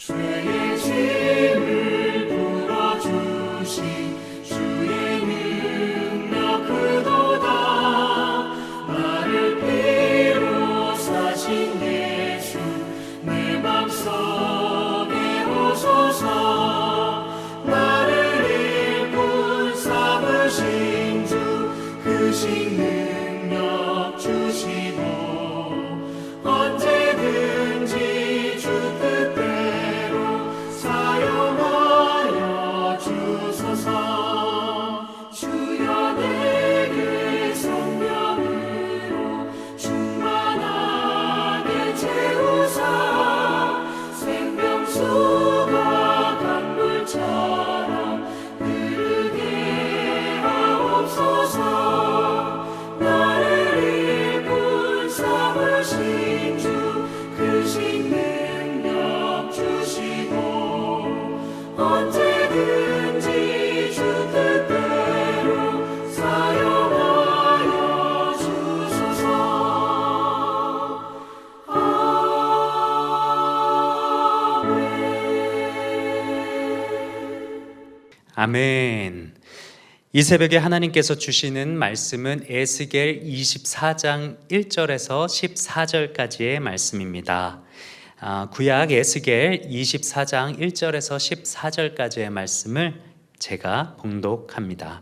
죄의 짐을 풀어주신 주의 능력 그도다. 나를 피로 사신 예수 내 맘속에 오소서. 나를 일꾼 삼으신 주 그 능력 주시고 언제든지 주 뜻대로 사용하여 주소서. 주여 내게 성령으로 충만하게 채우사 생명수가 강물처럼 흐르게 하옵소서. 나를 일꾼 삼으신 주 크신 능력 주시고 언제든지 주 뜻대로 사용하여 주소서. 아멘. 이 새벽에 하나님께서 주시는 말씀은 에스겔 24장 1절에서 14절까지의 말씀입니다. 구약 에스겔 24장 1절에서 14절까지의 말씀을 제가 봉독합니다.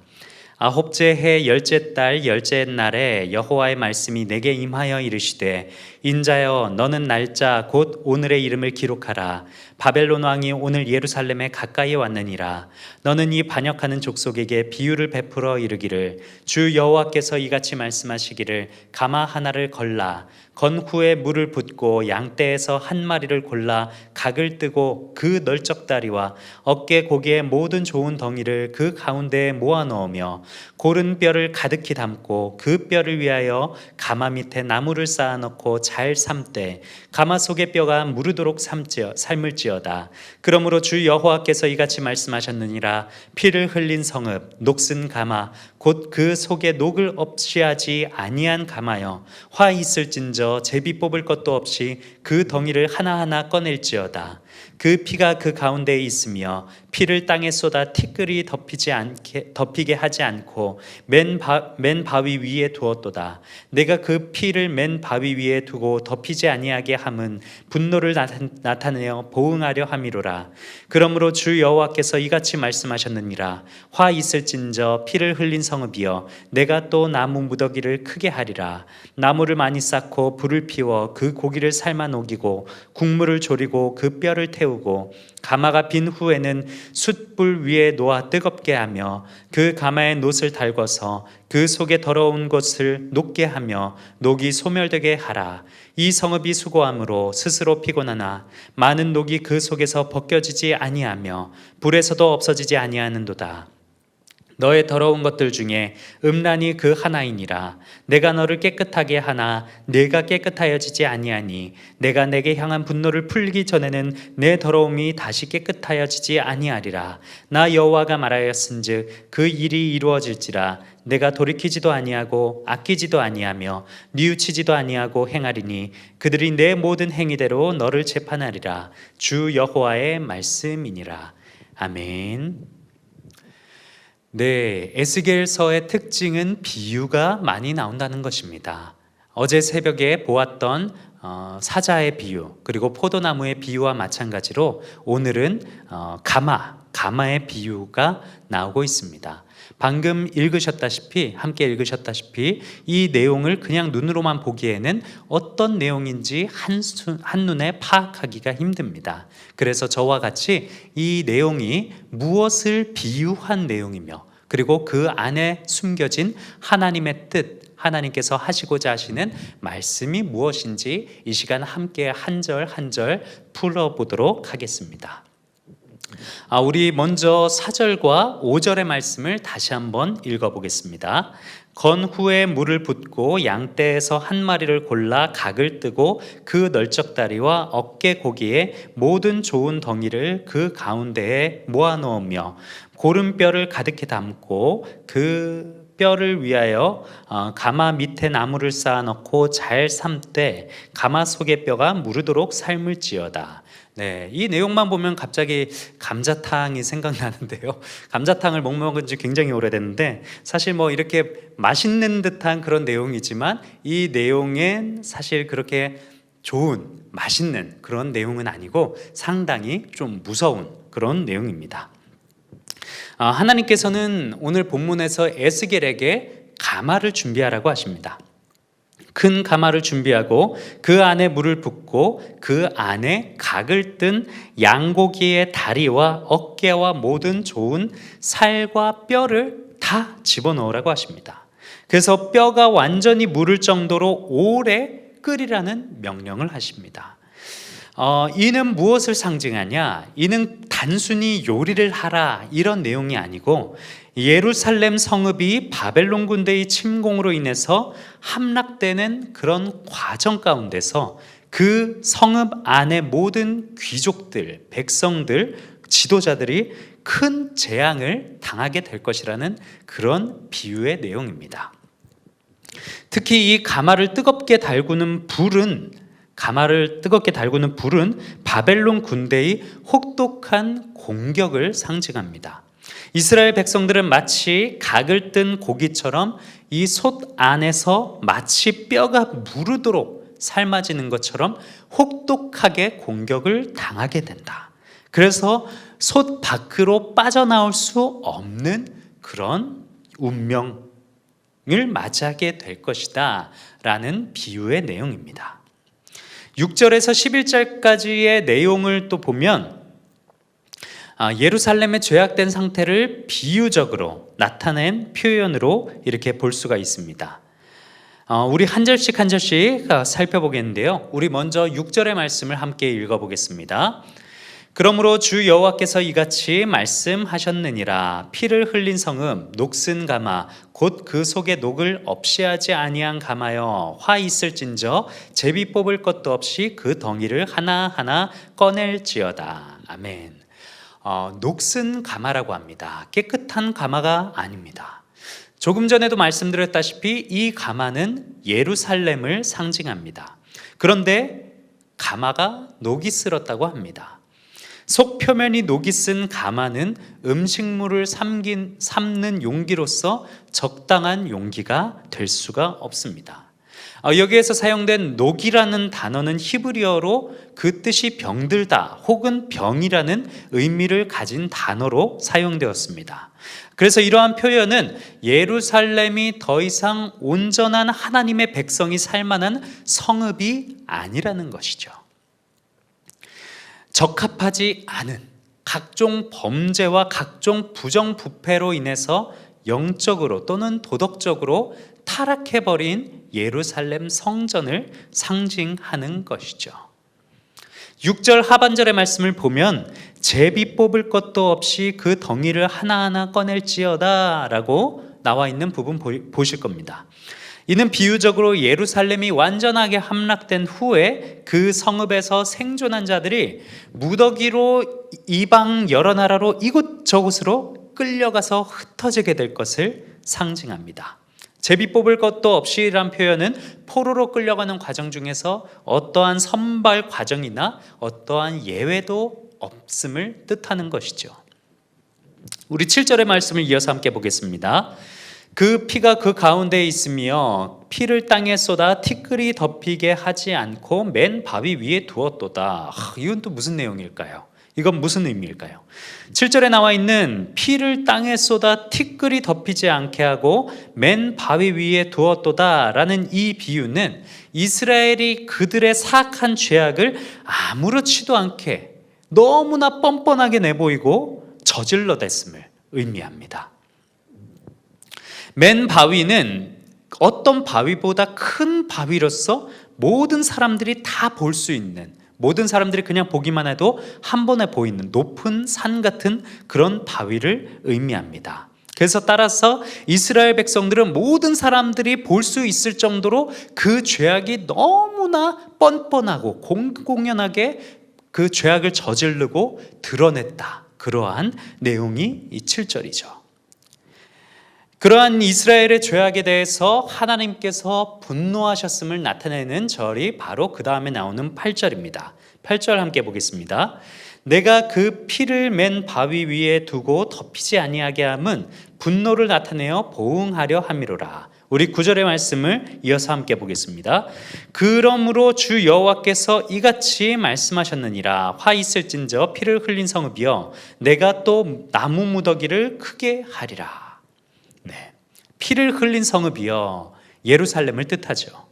아홉째 해 열째 달 열째 날에 여호와의 말씀이 내게 임하여 이르시되 인자여 너는 날짜 곧 오늘의 이름을 기록하라. 바벨론 왕이 오늘 예루살렘에 가까이 왔느니라. 너는 이 반역하는 족속에게 비유를 베풀어 이르기를 주 여호와께서 이같이 말씀하시기를 가마 하나를 걸라. 건 후에 물을 붓고 양떼에서 한 마리를 골라 각을 뜨고 그 널쩍다리와 어깨 고기의 모든 좋은 덩이를 그 가운데에 모아 넣으며 고른 뼈를 가득히 담고 그 뼈를 위하여 가마 밑에 나무를 쌓아 넣고 잘 삶되 가마 속의 뼈가 무르도록 삶을지어다. 그러므로 주 여호와께서 이같이 말씀하셨느니라. 피를 흘린 성읍 녹슨 가마 곧 그 속에 녹을 없이 하지 아니한 가마여 화 있을진저 제비 뽑을 것도 없이 그 덩이를 하나하나 꺼낼지어다. 그 피가 그 가운데에 있으며 피를 땅에 쏟아 티끌이 덮이게 하지 않고 맨 바위 위에 두었도다. 내가 그 피를 맨 바위 위에 두고 덮이지 아니하게 함은 분노를 나타내어 보응하려 함이로라. 그러므로 주 여호와께서 이같이 말씀하셨느니라. 화 있을진저 피를 흘린 성읍이여 내가 또 나무 무더기를 크게 하리라. 나무를 많이 쌓고 불을 피워 그 고기를 삶아 녹이고 국물을 졸이고 그 뼈를 태우고 가마가 빈 후에는 숯불 위에 놓아 뜨겁게 하며 그 가마에 놋을 달궈서 그 속에 더러운 것을 녹게 하며 녹이 소멸되게 하라. 이 성읍이 수고함으로 스스로 피곤하나 많은 녹이 그 속에서 벗겨지지 아니하며 불에서도 없어지지 아니하는도다. 너의 더러운 것들 중에 음란이 그 하나이니라. 내가 너를 깨끗하게 하나 내가 깨끗하여지지 아니하니 내가 내게 향한 분노를 풀기 전에는 내 더러움이 다시 깨끗하여지지 아니하리라. 나 여호와가 말하였은즉 그 일이 이루어질지라. 내가 돌이키지도 아니하고 아끼지도 아니하며 뉘우치지도 아니하고 행하리니 그들이 내 모든 행위대로 너를 재판하리라. 주 여호와의 말씀이니라. 아멘. 네, 에스겔서의 특징은 비유가 많이 나온다는 것입니다. 어제 새벽에 보았던 사자의 비유 그리고 포도나무의 비유와 마찬가지로 오늘은 가마의 비유가 나오고 있습니다. 방금 함께 읽으셨다시피 이 내용을 그냥 눈으로만 보기에는 어떤 내용인지 한눈에 파악하기가 힘듭니다. 그래서 저와 같이 이 내용이 무엇을 비유한 내용이며 그리고 그 안에 숨겨진 하나님의 뜻, 하나님께서 하시고자 하시는 말씀이 무엇인지 이 시간 함께 한 절 한 절 풀어보도록 하겠습니다. 우리 먼저 4절과 5절의 말씀을 다시 한번 읽어보겠습니다. 건 후에 물을 붓고 양떼에서 한 마리를 골라 각을 뜨고 그 널쩍다리와 어깨 고기에 모든 좋은 덩이를 그 가운데에 모아 넣으며 고른 뼈를 가득히 담고 그 뼈를 위하여 가마 밑에 나무를 쌓아놓고 잘 삶되 가마 속의 뼈가 무르도록 삶을지어다. 네, 이 내용만 보면 갑자기 감자탕이 생각나는데요. 감자탕을 못 먹은 지 굉장히 오래됐는데 사실 뭐 이렇게 맛있는 듯한 그런 내용이지만 이 내용엔 사실 그렇게 좋은, 맛있는 그런 내용은 아니고 상당히 좀 무서운 그런 내용입니다. 하나님께서는 오늘 본문에서 에스겔에게 가마를 준비하라고 하십니다. 큰 가마를 준비하고 그 안에 물을 붓고 그 안에 각을 뜬 양고기의 다리와 어깨와 모든 좋은 살과 뼈를 다 집어넣으라고 하십니다. 그래서 뼈가 완전히 무를 정도로 오래 끓이라는 명령을 하십니다. 이는 무엇을 상징하냐? 이는 단순히 요리를 하라 이런 내용이 아니고 예루살렘 성읍이 바벨론 군대의 침공으로 인해서 함락되는 그런 과정 가운데서 그 성읍 안의 모든 귀족들, 백성들, 지도자들이 큰 재앙을 당하게 될 것이라는 그런 비유의 내용입니다. 특히 이 가마를 뜨겁게 달구는 불은 바벨론 군대의 혹독한 공격을 상징합니다. 이스라엘 백성들은 마치 각을 뜬 고기처럼 이 솥 안에서 마치 뼈가 무르도록 삶아지는 것처럼 혹독하게 공격을 당하게 된다. 그래서 솥 밖으로 빠져나올 수 없는 그런 운명을 맞이하게 될 것이다 라는 비유의 내용입니다. 6절에서 11절까지의 내용을 또 보면 예루살렘의 죄악된 상태를 비유적으로 나타낸 표현으로 이렇게 볼 수가 있습니다. 우리 한 절씩 한 절씩 살펴보겠는데요. 우리 먼저 6절의 말씀을 함께 읽어보겠습니다. 그러므로 주 여호와께서 이같이 말씀하셨느니라. 피를 흘린 성읍 녹슨 가마 곧 그 속에 녹을 없이 하지 아니한 가마여 화 있을진저 제비 뽑을 것도 없이 그 덩이를 하나하나 꺼낼지어다. 아멘. 녹슨 가마라고 합니다. 깨끗한 가마가 아닙니다. 조금 전에도 말씀드렸다시피 이 가마는 예루살렘을 상징합니다. 그런데 가마가 녹이 슬었다고 합니다. 속 표면이 녹이 쓴 가마는 음식물을 삶는 용기로서 적당한 용기가 될 수가 없습니다. 여기에서 사용된 녹이라는 단어는 히브리어로 그 뜻이 병들다 혹은 병이라는 의미를 가진 단어로 사용되었습니다. 그래서 이러한 표현은 예루살렘이 더 이상 온전한 하나님의 백성이 살만한 성읍이 아니라는 것이죠. 적합하지 않은 각종 범죄와 각종 부정부패로 인해서 영적으로 또는 도덕적으로 타락해버린 예루살렘 성전을 상징하는 것이죠. 6절 하반절의 말씀을 보면 제비 뽑을 것도 없이 그 덩이를 하나하나 꺼낼지어다 라고 나와 있는 부분 보실 겁니다. 이는 비유적으로 예루살렘이 완전하게 함락된 후에 그 성읍에서 생존한 자들이 무더기로 이방 여러 나라로 이곳저곳으로 끌려가서 흩어지게 될 것을 상징합니다. 제비 뽑을 것도 없이란 표현은 포로로 끌려가는 과정 중에서 어떠한 선발 과정이나 어떠한 예외도 없음을 뜻하는 것이죠. 우리 7절의 말씀을 이어서 함께 보겠습니다. 그 피가 그 가운데에 있으며 피를 땅에 쏟아 티끌이 덮이게 하지 않고 맨 바위 위에 두었도다. 이건 또 무슨 내용일까요? 이건 무슨 의미일까요? 7절에 나와 있는 피를 땅에 쏟아 티끌이 덮이지 않게 하고 맨 바위 위에 두었도다 라는 이 비유는 이스라엘이 그들의 사악한 죄악을 아무렇지도 않게 너무나 뻔뻔하게 내보이고 저질러댔음을 의미합니다. 맨 바위는 어떤 바위보다 큰 바위로서 모든 사람들이 다 볼 수 있는, 모든 사람들이 그냥 보기만 해도 한 번에 보이는 높은 산 같은 그런 바위를 의미합니다. 그래서 따라서 이스라엘 백성들은 모든 사람들이 볼 수 있을 정도로 그 죄악이 너무나 뻔뻔하고 공공연하게 그 죄악을 저지르고 드러냈다. 그러한 내용이 이 7절이죠. 그러한 이스라엘의 죄악에 대해서 하나님께서 분노하셨음을 나타내는 절이 바로 그 다음에 나오는 8절입니다. 8절 함께 보겠습니다. 내가 그 피를 맨 바위 위에 두고 덮이지 아니하게 함은 분노를 나타내어 보응하려 함이로라. 우리 9절의 말씀을 이어서 함께 보겠습니다. 그러므로 주 여호와께서 이같이 말씀하셨느니라. 화 있을진저 피를 흘린 성읍이여 내가 또 나무 무더기를 크게 하리라. 네, 피를 흘린 성읍이여 예루살렘을 뜻하죠.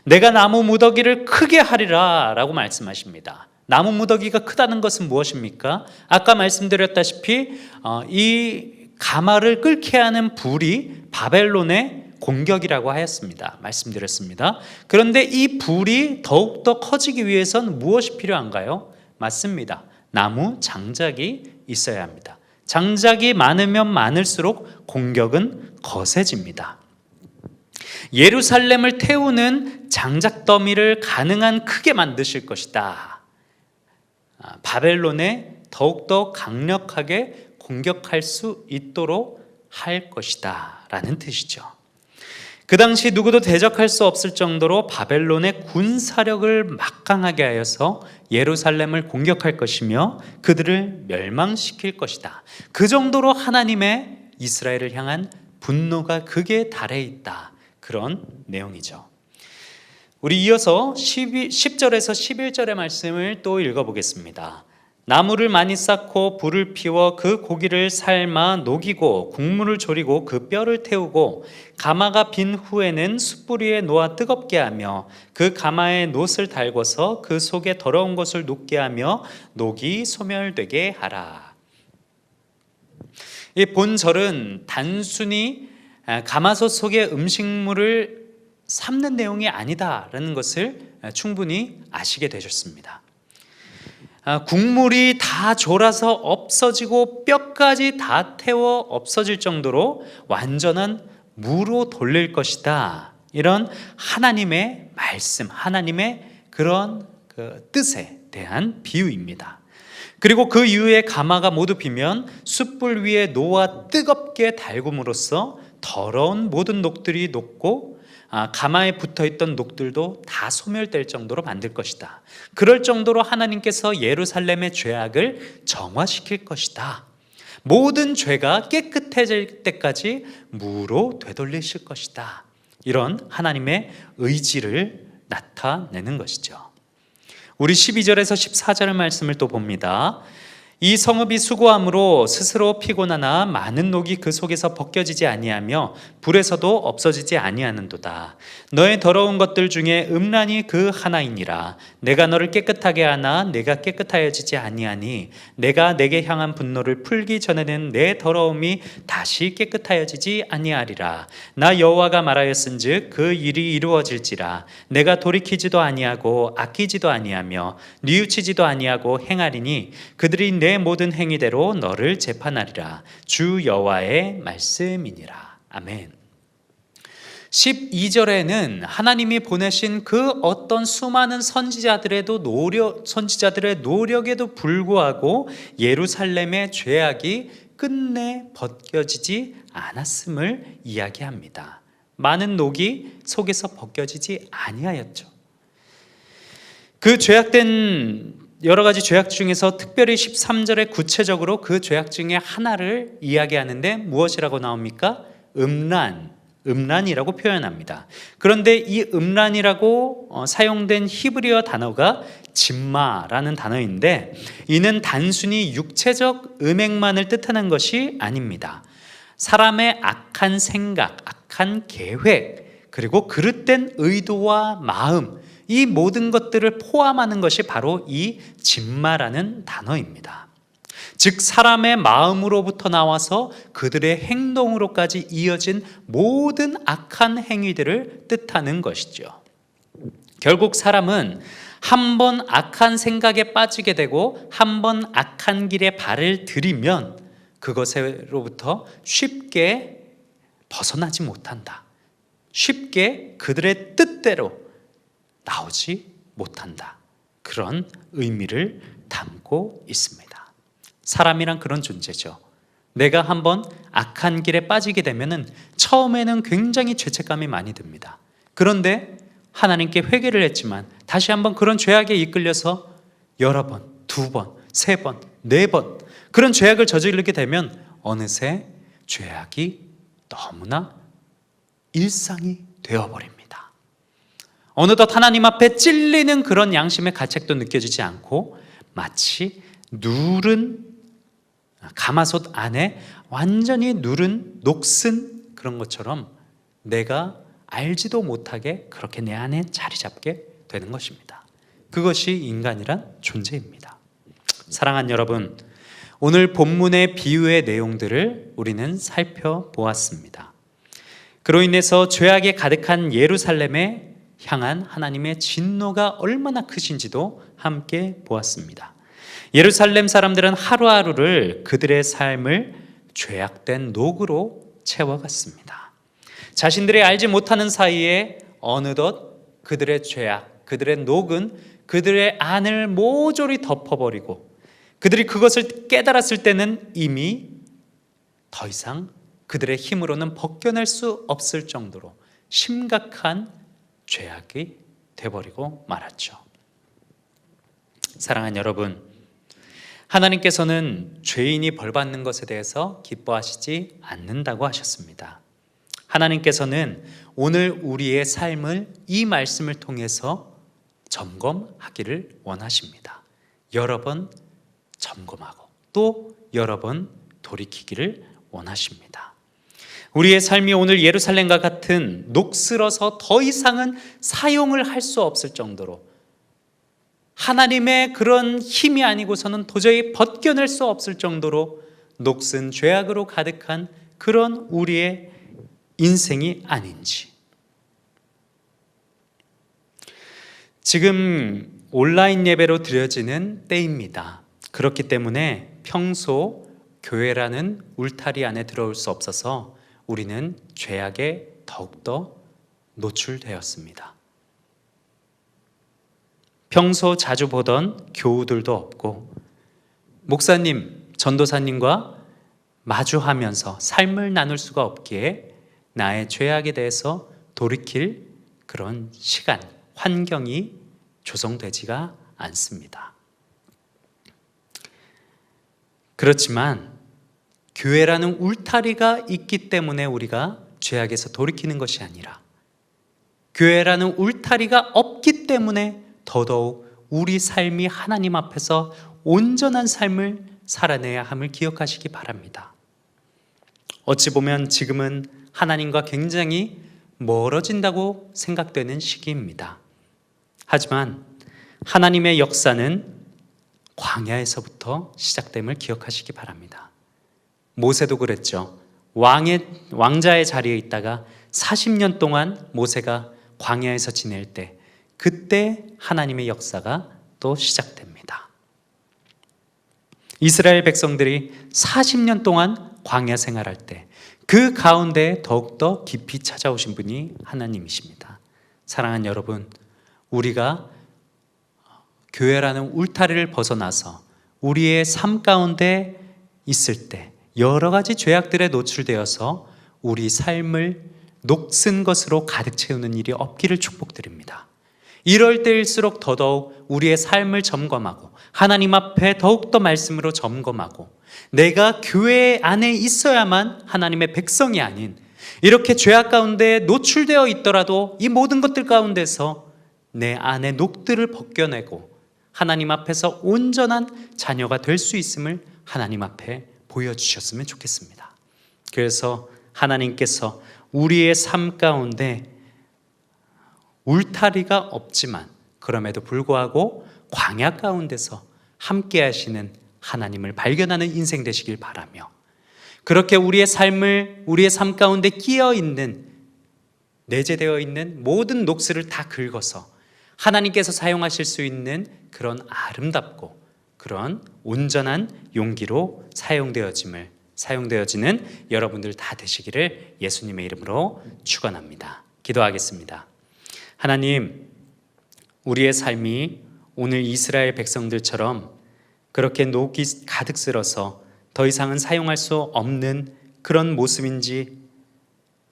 내가 나무 무더기를 크게 하리라 라고 말씀하십니다. 나무 무더기가 크다는 것은 무엇입니까? 아까 말씀드렸다시피 이 가마를 끓게 하는 불이 바벨론의 공격이라고 하였습니다. 말씀드렸습니다. 그런데 이 불이 더욱더 커지기 위해선 무엇이 필요한가요? 맞습니다. 나무 장작이 있어야 합니다. 장작이 많으면 많을수록 공격은 거세집니다. 예루살렘을 태우는 장작 더미를 가능한 크게 만드실 것이다. 바벨론에 더욱더 강력하게 공격할 수 있도록 할 것이다 라는 뜻이죠. 그 당시 누구도 대적할 수 없을 정도로 바벨론의 군사력을 막강하게 하여서 예루살렘을 공격할 것이며 그들을 멸망시킬 것이다. 그 정도로 하나님의 이스라엘을 향한 분노가 극에 달해 있다. 그런 내용이죠. 우리 이어서 10절에서 11절의 말씀을 또 읽어보겠습니다. 나무를 많이 쌓고 불을 피워 그 고기를 삶아 녹이고 국물을 졸이고 그 뼈를 태우고 가마가 빈 후에는 숯불 위에 놓아 뜨겁게 하며 그 가마에 놋을 달궈서 그 속에 더러운 것을 녹게 하며 녹이 소멸되게 하라. 이 본절은 단순히 가마솥 속에 음식물을 삶는 내용이 아니다라는 것을 충분히 아시게 되셨습니다. 국물이 다 졸아서 없어지고 뼈까지 다 태워 없어질 정도로 완전한 무로 돌릴 것이다. 이런 하나님의 말씀, 하나님의 그런 뜻에 대한 비유입니다. 그리고 그 이후에 가마가 모두 비면 숯불 위에 놓아 뜨겁게 달굼으로써 더러운 모든 녹들이 녹고 가마에 붙어있던 녹들도 다 소멸될 정도로 만들 것이다. 그럴 정도로 하나님께서 예루살렘의 죄악을 정화시킬 것이다. 모든 죄가 깨끗해질 때까지 무로 되돌리실 것이다. 이런 하나님의 의지를 나타내는 것이죠. 우리 12절에서 14절 말씀을 또 봅니다. 이 성읍이 수고함으로 스스로 피곤하나 많은 녹이 그 속에서 벗겨지지 아니하며 불에서도 없어지지 아니하는도다. 너의 더러운 것들 중에 음란이 그 하나이니라. 내가 너를 깨끗하게 하나 내가 깨끗하여지지 아니하니 내가 내게 향한 분노를 풀기 전에는 내 더러움이 다시 깨끗하여지지 아니하리라. 나 여호와가 말하였은즉 그 일이 이루어질지라. 내가 돌이키지도 아니하고 아끼지도 아니하며 뉘우치지도 아니하고 행하리니 그들이 내 모든 행위대로 너를 재판하리라. 주 여호와의 말씀이니라. 아멘. 12절에는 하나님이 보내신 그 어떤 수많은 선지자들의 노력에도 불구하고 예루살렘의 죄악이 끝내 벗겨지지 않았음을 이야기합니다. 많은 녹이 속에서 벗겨지지 아니하였죠. 그 죄악된 여러 가지 죄악 중에서 특별히 13절에 구체적으로 그 죄악 중에 하나를 이야기하는데 무엇이라고 나옵니까? 음란이라고 표현합니다. 그런데 이 음란이라고 사용된 히브리어 단어가 짐마라는 단어인데 이는 단순히 육체적 음행만을 뜻하는 것이 아닙니다. 사람의 악한 생각, 악한 계획, 그리고 그릇된 의도와 마음, 이 모든 것들을 포함하는 것이 바로 이 짐마라는 단어입니다. 즉 사람의 마음으로부터 나와서 그들의 행동으로까지 이어진 모든 악한 행위들을 뜻하는 것이죠. 결국 사람은 한 번 악한 생각에 빠지게 되고 한 번 악한 길에 발을 들이면 그것으로부터 쉽게 벗어나지 못한다. 쉽게 그들의 뜻대로 나오지 못한다. 그런 의미를 담고 있습니다. 사람이란 그런 존재죠. 내가 한번 악한 길에 빠지게 되면은 처음에는 굉장히 죄책감이 많이 듭니다. 그런데 하나님께 회개를 했지만 다시 한번 그런 죄악에 이끌려서 여러 번, 두 번, 세 번, 네 번 그런 죄악을 저지르게 되면 어느새 죄악이 너무나 일상이 되어버립니다. 어느덧 하나님 앞에 찔리는 그런 양심의 가책도 느껴지지 않고 마치 누른 가마솥 안에 완전히 누른 녹슨 그런 것처럼 내가 알지도 못하게 그렇게 내 안에 자리 잡게 되는 것입니다. 그것이 인간이란 존재입니다. 사랑하는 여러분, 오늘 본문의 비유의 내용들을 우리는 살펴보았습니다. 그로 인해서 죄악에 가득한 예루살렘에 향한 하나님의 진노가 얼마나 크신지도 함께 보았습니다. 예루살렘 사람들은 하루하루를 그들의 삶을 죄악된 녹으로 채워갔습니다. 자신들이 알지 못하는 사이에 어느덧 그들의 죄악, 그들의 녹은 그들의 안을 모조리 덮어버리고 그들이 그것을 깨달았을 때는 이미 더 이상 그들의 힘으로는 벗겨낼 수 없을 정도로 심각한 죄악이 되어버리고 말았죠. 사랑하는 여러분, 하나님께서는 죄인이 벌받는 것에 대해서 기뻐하시지 않는다고 하셨습니다. 하나님께서는 오늘 우리의 삶을 이 말씀을 통해서 점검하기를 원하십니다. 여러 번 점검하고 또 여러 번 돌이키기를 원하십니다. 우리의 삶이 오늘 예루살렘과 같은 녹슬어서 더 이상은 사용을 할 수 없을 정도로 하나님의 그런 힘이 아니고서는 도저히 벗겨낼 수 없을 정도로 녹슨 죄악으로 가득한 그런 우리의 인생이 아닌지. 지금 온라인 예배로 드려지는 때입니다. 그렇기 때문에 평소 교회라는 울타리 안에 들어올 수 없어서 우리는 죄악에 더욱더 노출되었습니다. 평소 자주 보던 교우들도 없고 목사님, 전도사님과 마주하면서 삶을 나눌 수가 없기에 나의 죄악에 대해서 돌이킬 그런 시간, 환경이 조성되지가 않습니다. 그렇지만 교회라는 울타리가 있기 때문에 우리가 죄악에서 돌이키는 것이 아니라 교회라는 울타리가 없기 때문에 더더욱 우리 삶이 하나님 앞에서 온전한 삶을 살아내야 함을 기억하시기 바랍니다. 어찌 보면 지금은 하나님과 굉장히 멀어진다고 생각되는 시기입니다. 하지만 하나님의 역사는 광야에서부터 시작됨을 기억하시기 바랍니다. 모세도 그랬죠. 왕자의 자리에 있다가 40년 동안 모세가 광야에서 지낼 때 그때 하나님의 역사가 또 시작됩니다. 이스라엘 백성들이 40년 동안 광야 생활할 때 그 가운데 더욱더 깊이 찾아오신 분이 하나님이십니다. 사랑하는 여러분, 우리가 교회라는 울타리를 벗어나서 우리의 삶 가운데 있을 때 여러 가지 죄악들에 노출되어서 우리 삶을 녹슨 것으로 가득 채우는 일이 없기를 축복드립니다. 이럴 때일수록 더더욱 우리의 삶을 점검하고 하나님 앞에 더욱더 말씀으로 점검하고 내가 교회 안에 있어야만 하나님의 백성이 아닌 이렇게 죄악 가운데 노출되어 있더라도 이 모든 것들 가운데서 내 안의 녹들을 벗겨내고 하나님 앞에서 온전한 자녀가 될 수 있음을 하나님 앞에 보여주셨으면 좋겠습니다. 그래서 하나님께서 우리의 삶 가운데 울타리가 없지만 그럼에도 불구하고 광야 가운데서 함께 하시는 하나님을 발견하는 인생 되시길 바라며 그렇게 우리의 삶 가운데 끼어 있는 내재되어 있는 모든 녹슬을 다 긁어서 하나님께서 사용하실 수 있는 그런 아름답고 그런 온전한 용기로 사용되어지는 여러분들 다 되시기를 예수님의 이름으로 축원합니다. 기도하겠습니다. 하나님, 우리의 삶이 오늘 이스라엘 백성들처럼 그렇게 녹이 가득 쓸어서 더 이상은 사용할 수 없는 그런 모습인지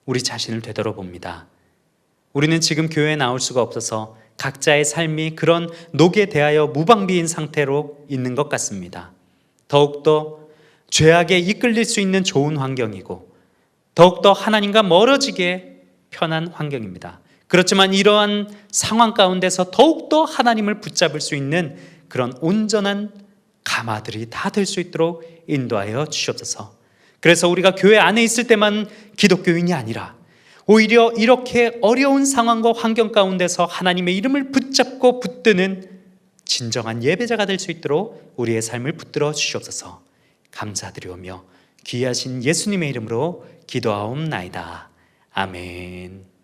우리 자신을 되돌아봅니다. 우리는 지금 교회에 나올 수가 없어서 각자의 삶이 그런 녹에 대하여 무방비인 상태로 있는 것 같습니다. 더욱더 죄악에 이끌릴 수 있는 좋은 환경이고 더욱더 하나님과 멀어지게 편한 환경입니다. 그렇지만 이러한 상황 가운데서 더욱더 하나님을 붙잡을 수 있는 그런 온전한 가마들이 다 될 수 있도록 인도하여 주시옵소서. 그래서 우리가 교회 안에 있을 때만 기독교인이 아니라 오히려 이렇게 어려운 상황과 환경 가운데서 하나님의 이름을 붙잡고 붙드는 진정한 예배자가 될 수 있도록 우리의 삶을 붙들어 주시옵소서. 감사드리오며 귀하신 예수님의 이름으로 기도하옵나이다. 아멘.